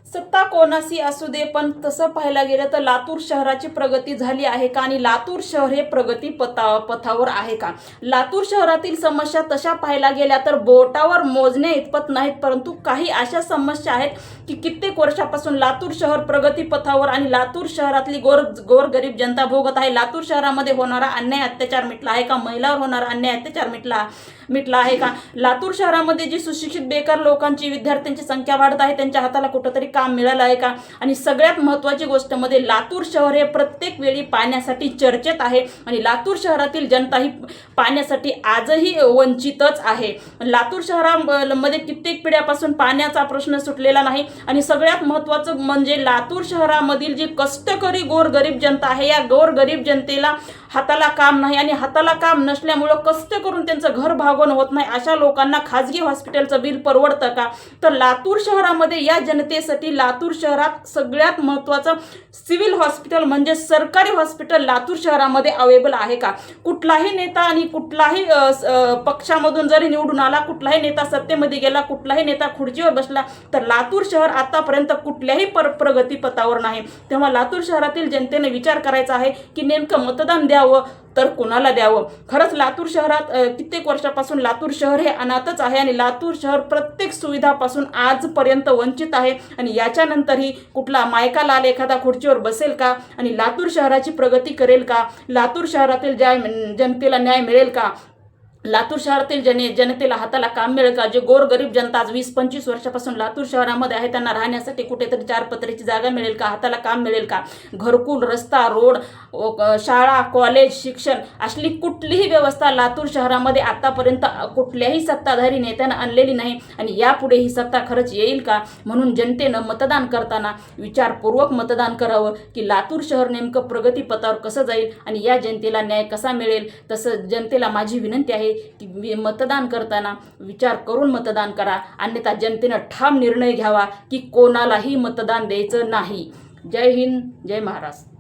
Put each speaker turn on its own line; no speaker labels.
सत्ता कोणाशी असू दे, पण तसं पाहायला गेलं तर लातूर शहराची प्रगती झाली आहे का आणि लातूर शहर हे प्रगती पथावर आहे का? लातूर शहरातील समस्या तशा पाहायला गेल्या तर बोटावर मोजण्या इतपत नाहीत, परंतु काही अशा समस्या आहेत की कित्येक वर्षापासून लातूर शहर प्रगती पथावर आणि लातूर शहरातली गोरगरीब जनता भोगत आहे. लातूर शहरामध्ये होणारा अन्याय अत्याचार मिटला आहे का? महिलांवर होणारा अन्याय अत्याचार मिटला आहे का? लातूर शहरामध्ये जी सुशिक्षित बेकार लोकांची, विद्यार्थ्यांची संख्या वाढत आहे, त्यांच्या हाताला कुठंतरी काम मिळालं आहे का? आणि सगळ्यात महत्त्वाची गोष्ट मध्ये लातूर शहर हे प्रत्येक वेळी पाण्यासाठी चर्चेत आहे आणि लातूर शहरातील जनता ही पाण्यासाठी आजही वंचितच आहे. लातूर शहरामध्ये कित्येक पिढ्यापासून पाण्याचा प्रश्न सुटलेला नाही आणि सगळ्यात महत्त्वाचं म्हणजे लातूर शहरामधील जी कष्टकरी गोरगरीब जनता आहे, या गोरगरीब जनतेला हाताला काम नाही आणि हाताला काम नसल्यामुळं कष्ट करून त्यांचं घर भागवण होत नाही. अशा लोकांना खाजगी हॉस्पिटलचं बिल परवडतं का? तर लातूर शहरामध्ये या जनतेसाठी लातूर शहरात सगळ्यात महत्त्वाचं सिव्हिल हॉस्पिटल म्हणजे सरकारी हॉस्पिटल लातूर शहरामध्ये अवेलेबल आहे का? कुठलाही नेता आणि कुठलाही पक्षामधून जरी निवडून आला, कुठलाही नेता सत्तेमध्ये गेला, कुठलाही नेता खुर्चीवर बसला, तर लातूर शहर आतापर्यंत कुठल्याही प्रगती पथावर नाही. तेव्हा लातूर शहरातील जनतेने विचार करायचा आहे की नेमकं मतदान द्यावं तर कुणाला द्यावं. खरंच लातूर शहरात कित्येक वर्षापासून लातूर शहर हे अनाथच आहे आणि लातूर शहर प्रत्येक सुविधापासून आजपर्यंत वंचित आहे आणि याच्यानंतरही कुठला मायका लाल एखादा खुर्चीवर बसेल का आणि लातूर शहराची प्रगती करेल का? लातूर शहरातील ज्या जनतेला न्याय मिळेल का? लातूर शहरातील जनतेला हाताला काम मिळेल का? जे गोरगरीब जनता आज 20-25 वर्षापासून लातूर शहरामध्ये आहे, त्यांना राहण्यासाठी कुठेतरी 4 पत्र्याची जागा मिळेल का? हाताला काम मिळेल का? घरकुल, रस्ता, रोड, शाळा, कॉलेज, शिक्षण असली कुठलीही व्यवस्था लातूर शहरामध्ये आतापर्यंत कुठल्याही सत्ताधारी नेत्यानं आणलेली नाही आणि यापुढे ही सत्ता खरंच येईल का? म्हणून जनतेनं मतदान करताना विचारपूर्वक मतदान करावं की लातूर शहर नेमकं प्रगतीपथावर कसं जाईल आणि या जनतेला न्याय कसा मिळेल. तसं जनतेला माझी विनंती आहे की मतदान करताना विचार करून मतदान करा, अन्यथा जनतेनं ठाम निर्णय घ्यावा की कोणालाही मतदान द्यायचं नाही. जय हिंद, जय महाराष्ट्र.